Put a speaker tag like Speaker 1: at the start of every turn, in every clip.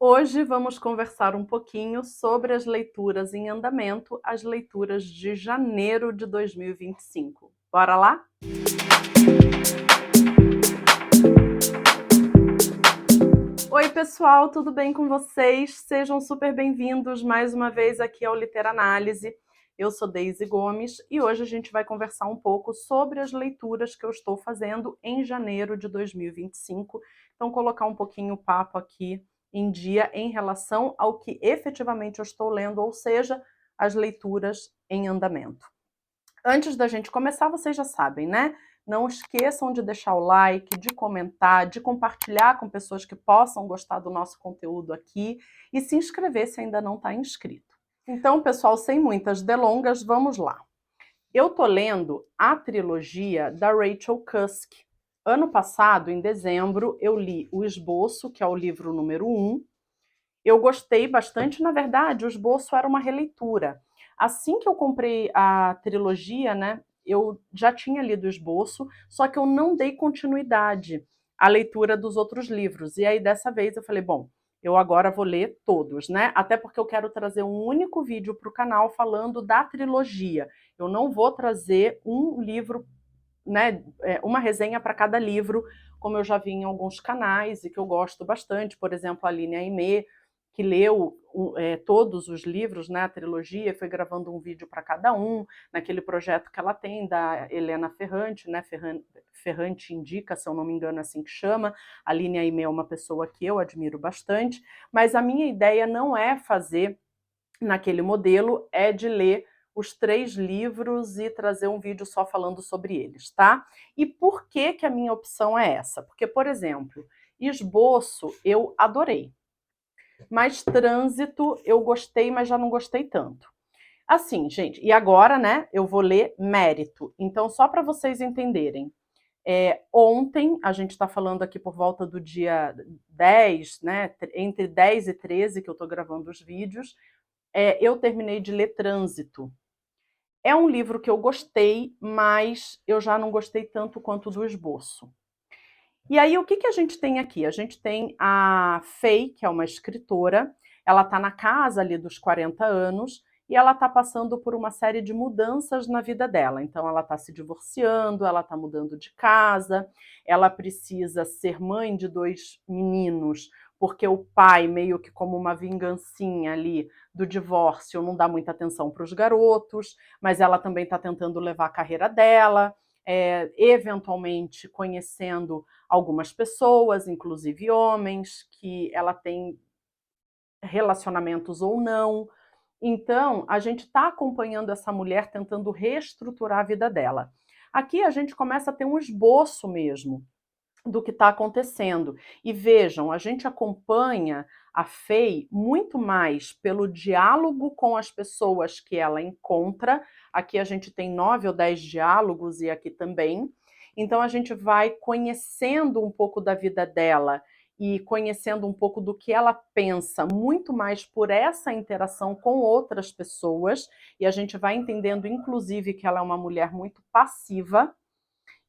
Speaker 1: Hoje vamos conversar um pouquinho sobre as leituras em andamento, as leituras de janeiro de 2025. Bora lá? Oi, pessoal, tudo bem com vocês? Sejam super bem-vindos mais uma vez aqui ao Literanálise. Eu sou Deise Gomes e hoje a gente vai conversar um pouco sobre as leituras que eu estou fazendo em janeiro de 2025. Então, colocar um pouquinho o papo aqui em dia em relação ao que efetivamente eu estou lendo, ou seja, as leituras em andamento. Antes da gente começar, vocês já sabem, né? Não esqueçam de deixar o like, de comentar, de compartilhar com pessoas que possam gostar do nosso conteúdo aqui e se inscrever se ainda não está inscrito. Então, pessoal, sem muitas delongas, vamos lá. Eu tô lendo a trilogia da Rachel Cusk. Ano passado, em dezembro, eu li O Esboço, que é o livro número 1. Eu gostei bastante, na verdade, o Esboço era uma releitura. Assim que eu comprei a trilogia, né, eu já tinha lido o Esboço, só que eu não dei continuidade à leitura dos outros livros. E aí, dessa vez, eu falei, bom, eu agora vou ler todos, né? Até porque eu quero trazer um único vídeo para o canal falando da trilogia. Eu não vou trazer um livro, né, uma resenha para cada livro, como eu já vi em alguns canais e que eu gosto bastante, por exemplo, a Aline Aimee, que leu todos os livros, né, a trilogia, foi gravando um vídeo para cada um, naquele projeto que ela tem, da Helena Ferrante, né, Ferrante Indica, se eu não me engano é assim que chama. A Aline Aimee é uma pessoa que eu admiro bastante, mas a minha ideia não é fazer naquele modelo, é de ler os 3 livros e trazer um vídeo só falando sobre eles, tá? E por que que a minha opção é essa? Porque, por exemplo, Esboço eu adorei, mas Trânsito eu gostei, mas já não gostei tanto. Assim, gente, e agora, né, eu vou ler Mérito. Então, só para vocês entenderem, ontem, a gente está falando aqui por volta do dia 10, né, entre 10 e 13 que eu estou gravando os vídeos, eu terminei de ler Trânsito. É um livro que eu gostei, mas eu já não gostei tanto quanto do Esboço. E aí, o que, que a gente tem aqui? A gente tem a Faye, que é uma escritora, ela está na casa ali dos 40 anos e ela está passando por uma série de mudanças na vida dela. Então, ela está se divorciando, ela está mudando de casa, ela precisa ser mãe de 2 meninos, porque o pai, meio que como uma vingancinha ali do divórcio, não dá muita atenção para os garotos, mas ela também está tentando levar a carreira dela, eventualmente conhecendo algumas pessoas, inclusive homens, que ela tem relacionamentos ou não. Então, a gente está acompanhando essa mulher tentando reestruturar a vida dela. Aqui a gente começa a ter um esboço mesmo do que está acontecendo. E vejam, a gente acompanha a Faye muito mais pelo diálogo com as pessoas que ela encontra. Aqui a gente tem 9 ou 10 diálogos e aqui também. Então a gente vai conhecendo um pouco da vida dela e conhecendo um pouco do que ela pensa, muito mais por essa interação com outras pessoas, e a gente vai entendendo, inclusive, que ela é uma mulher muito passiva,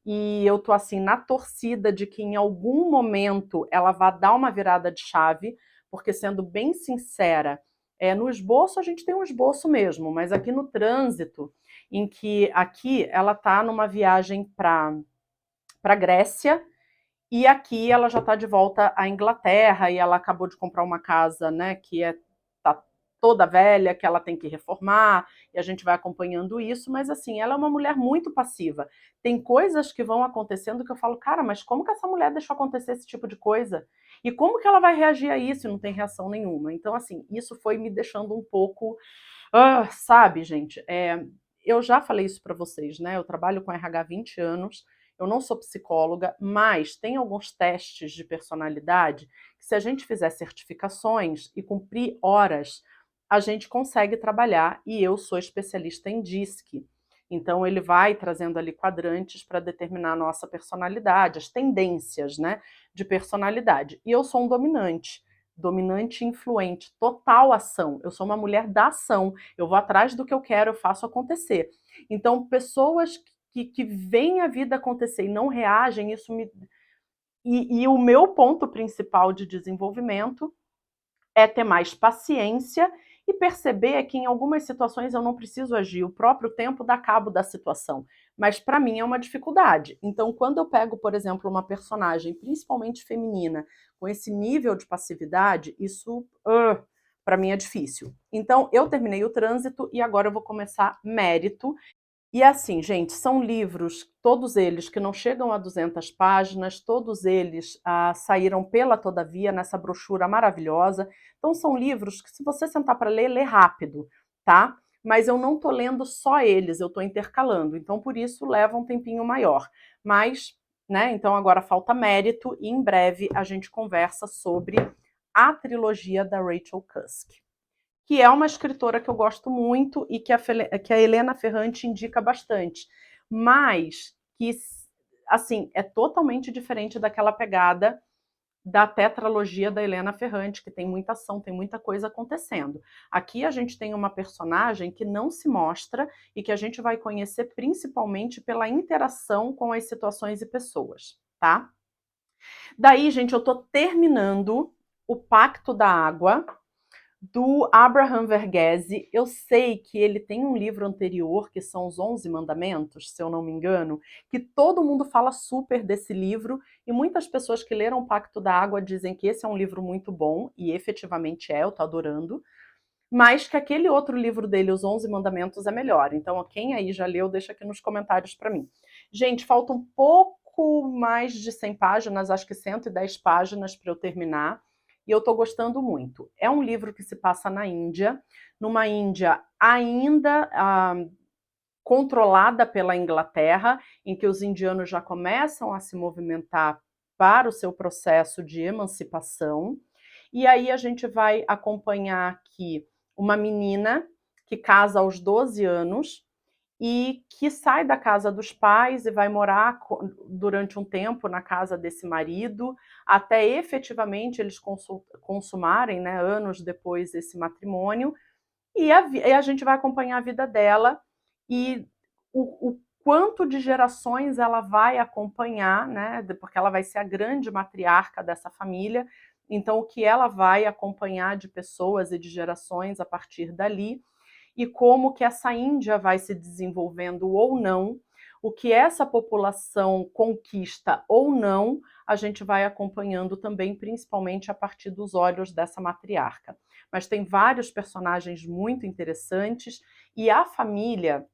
Speaker 1: e eu tô assim na torcida de que em algum momento ela vá dar uma virada de chave, porque sendo bem sincera, no esboço a gente tem um esboço mesmo, mas aqui no Trânsito, em que aqui ela tá numa viagem para Grécia e aqui ela já está de volta à Inglaterra e ela acabou de comprar uma casa, né, que tá toda velha, que ela tem que reformar, e a gente vai acompanhando isso, mas assim, ela é uma mulher muito passiva. Tem coisas que vão acontecendo que eu falo, cara, mas como que essa mulher deixou acontecer esse tipo de coisa? E como que ela vai reagir a isso e não tem reação nenhuma? Então, assim, isso foi me deixando um pouco, sabe, gente, eu já falei isso para vocês, né? Eu trabalho com RH há 20 anos, eu não sou psicóloga, mas tem alguns testes de personalidade que, se a gente fizer certificações e cumprir horas, a gente consegue trabalhar, e eu sou especialista em DISC. Então, ele vai trazendo ali quadrantes para determinar a nossa personalidade, as tendências, né, de personalidade. E eu sou um dominante. Dominante e influente, total ação. Eu sou uma mulher da ação. Eu vou atrás do que eu quero, eu faço acontecer. Então, pessoas que veem a vida acontecer e não reagem, isso me. E o meu ponto principal de desenvolvimento é ter mais paciência e perceber que em algumas situações eu não preciso agir, o próprio tempo dá cabo da situação. Mas para mim é uma dificuldade. Então, quando eu pego, por exemplo, uma personagem, principalmente feminina, com esse nível de passividade, isso para mim é difícil. Então, eu terminei o Trânsito e agora eu vou começar Mérito. E assim, gente, são livros, todos eles que não chegam a 200 páginas, todos eles saíram pela Todavia, nessa brochura maravilhosa. Então são livros que se você sentar para ler, lê rápido, tá? Mas eu não estou lendo só eles, eu estou intercalando, então por isso leva um tempinho maior. Mas, né, então agora falta Mérito e em breve a gente conversa sobre a trilogia da Rachel Cusk, que é uma escritora que eu gosto muito e que a Helena Ferrante indica bastante, mas que, assim, é totalmente diferente daquela pegada da tetralogia da Helena Ferrante, que tem muita ação, tem muita coisa acontecendo. Aqui a gente tem uma personagem que não se mostra e que a gente vai conhecer principalmente pela interação com as situações e pessoas, tá? Daí, gente, eu tô terminando O Pacto da Água, do Abraham Verghese. Eu sei que ele tem um livro anterior, que são os 11 Mandamentos, se eu não me engano, que todo mundo fala super desse livro, e muitas pessoas que leram o Pacto da Água dizem que esse é um livro muito bom, e efetivamente é, eu tô adorando, mas que aquele outro livro dele, Os 11 Mandamentos, é melhor. Então, quem aí já leu, deixa aqui nos comentários para mim. Gente, falta um pouco mais de 100 páginas, acho que 110 páginas para eu terminar, e eu estou gostando muito. É um livro que se passa na Índia, numa Índia ainda controlada pela Inglaterra, em que os indianos já começam a se movimentar para o seu processo de emancipação. E aí a gente vai acompanhar aqui uma menina que casa aos 12 anos e que sai da casa dos pais e vai morar durante um tempo na casa desse marido, até efetivamente eles consumarem, né, anos depois desse matrimônio, e a gente vai acompanhar a vida dela e o quanto de gerações ela vai acompanhar, né, porque ela vai ser a grande matriarca dessa família, então o que ela vai acompanhar de pessoas e de gerações a partir dali, e como que essa Índia vai se desenvolvendo ou não, o que essa população conquista ou não, a gente vai acompanhando também, principalmente a partir dos olhos dessa matriarca. Mas tem vários personagens muito interessantes e a família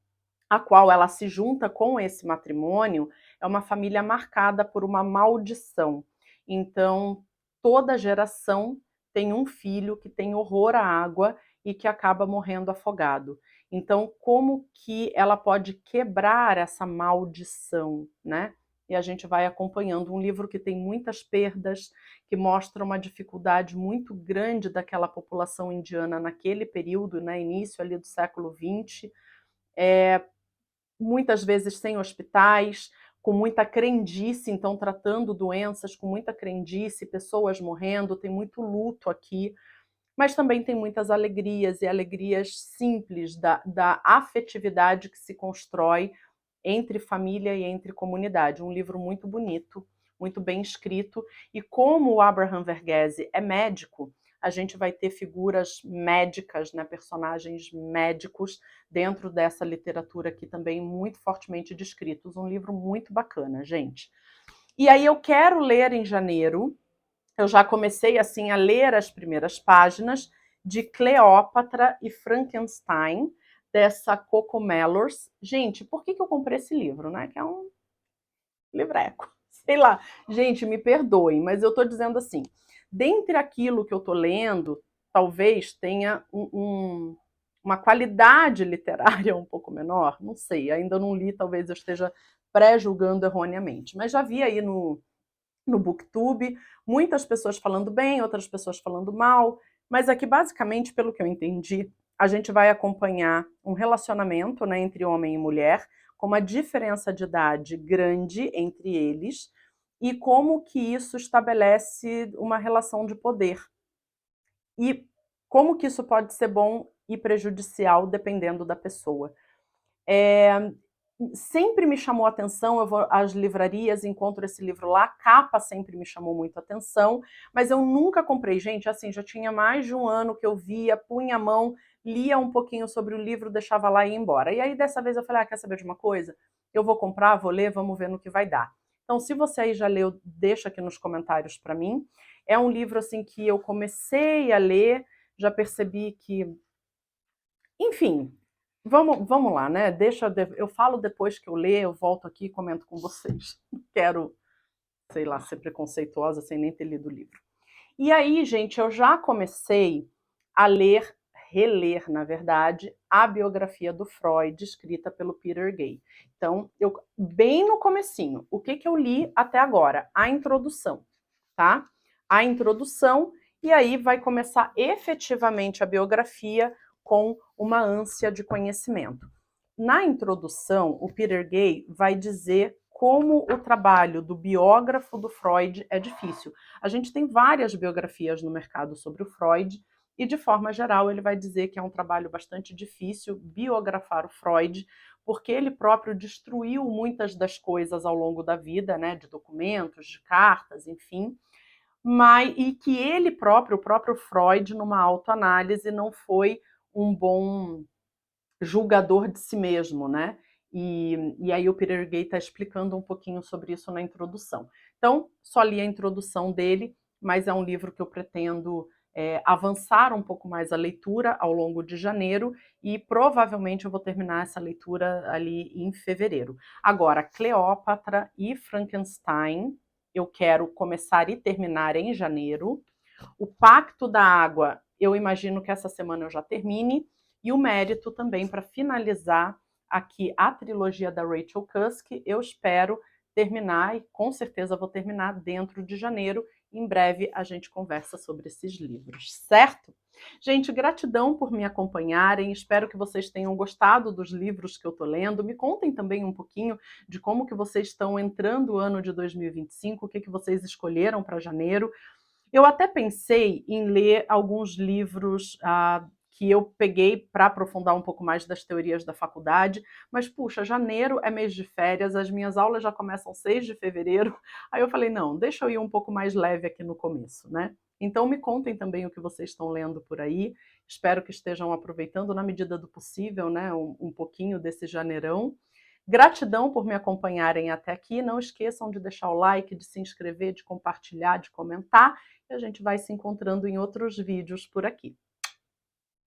Speaker 1: a qual ela se junta com esse matrimônio é uma família marcada por uma maldição. Então, toda geração tem um filho que tem horror à água e que acaba morrendo afogado. Então, como que ela pode quebrar essa maldição, né? E a gente vai acompanhando um livro que tem muitas perdas, que mostra uma dificuldade muito grande daquela população indiana naquele período, né, início ali do século XX, muitas vezes sem hospitais, com muita crendice, então tratando doenças com muita crendice, pessoas morrendo, tem muito luto aqui, mas também tem muitas alegrias, e alegrias simples da afetividade que se constrói entre família e entre comunidade. Um livro muito bonito, muito bem escrito, e como o Abraham Verghese é médico, a gente vai ter figuras médicas, né, personagens médicos dentro dessa literatura aqui também muito fortemente descritos. Um livro muito bacana, gente. E aí eu quero ler em janeiro, eu já comecei assim a ler as primeiras páginas de Cleópatra e Frankenstein, dessa Coco Mellors. Gente, por que eu comprei esse livro, né? Que é um livreco. Sei lá. Gente, me perdoem, mas eu estou dizendo assim, dentre aquilo que eu estou lendo, talvez tenha uma qualidade literária um pouco menor, não sei, ainda não li, talvez eu esteja pré-julgando erroneamente, mas já vi aí no Booktube, muitas pessoas falando bem, outras pessoas falando mal, mas aqui basicamente, pelo que eu entendi, a gente vai acompanhar um relacionamento, né, entre homem e mulher, com uma diferença de idade grande entre eles, e como que isso estabelece uma relação de poder. E como que isso pode ser bom e prejudicial dependendo da pessoa. sempre me chamou a atenção, eu vou às livrarias, encontro esse livro lá, a capa sempre me chamou muito a atenção, mas eu nunca comprei. Gente, assim, já tinha mais de um ano que eu via, punha a mão, lia um pouquinho sobre o livro, deixava lá e ia embora. E aí, dessa vez, eu falei, quer saber de uma coisa? Eu vou comprar, vou ler, vamos ver no que vai dar. Então, se você aí já leu, deixa aqui nos comentários para mim. É um livro, assim, que eu comecei a ler, já percebi que... Enfim, vamos lá, né? Eu falo depois que eu ler, eu volto aqui e comento com vocês. Não quero, sei lá, ser preconceituosa sem nem ter lido o livro. E aí, gente, eu já comecei a ler, reler, na verdade, a biografia do Freud, escrita pelo Peter Gay. Então, bem no comecinho, o que eu li até agora? A introdução, tá? A introdução, e aí vai começar efetivamente a biografia com uma ânsia de conhecimento. Na introdução, o Peter Gay vai dizer como o trabalho do biógrafo do Freud é difícil. A gente tem várias biografias no mercado sobre o Freud, e de forma geral ele vai dizer que é um trabalho bastante difícil biografar o Freud, porque ele próprio destruiu muitas das coisas ao longo da vida, né, de documentos, de cartas, enfim, e que ele próprio, o próprio Freud, numa autoanálise, não foi um bom julgador de si mesmo, né? E aí o Peter Gay está explicando um pouquinho sobre isso na introdução. Então, só li a introdução dele, mas é um livro que eu pretendo avançar um pouco mais a leitura ao longo de janeiro e provavelmente eu vou terminar essa leitura ali em fevereiro. Agora, Cleópatra e Frankenstein, eu quero começar e terminar em janeiro. O Pacto da Água, eu imagino que essa semana eu já termine. E o Mérito também, para finalizar aqui a trilogia da Rachel Cusk, eu espero terminar, e com certeza vou terminar dentro de janeiro. Em breve a gente conversa sobre esses livros, certo? Gente, gratidão por me acompanharem, espero que vocês tenham gostado dos livros que eu estou lendo. Me contem também um pouquinho de como que vocês estão entrando o ano de 2025, o que vocês escolheram para janeiro. Eu até pensei em ler alguns livros que eu peguei para aprofundar um pouco mais das teorias da faculdade, mas, puxa, janeiro é mês de férias, as minhas aulas já começam 6 de fevereiro, aí eu falei, não, deixa eu ir um pouco mais leve aqui no começo, né? Então me contem também o que vocês estão lendo por aí, espero que estejam aproveitando na medida do possível, né, um pouquinho desse janeirão. Gratidão por me acompanharem até aqui, não esqueçam de deixar o like, de se inscrever, de compartilhar, de comentar, e a gente vai se encontrando em outros vídeos por aqui.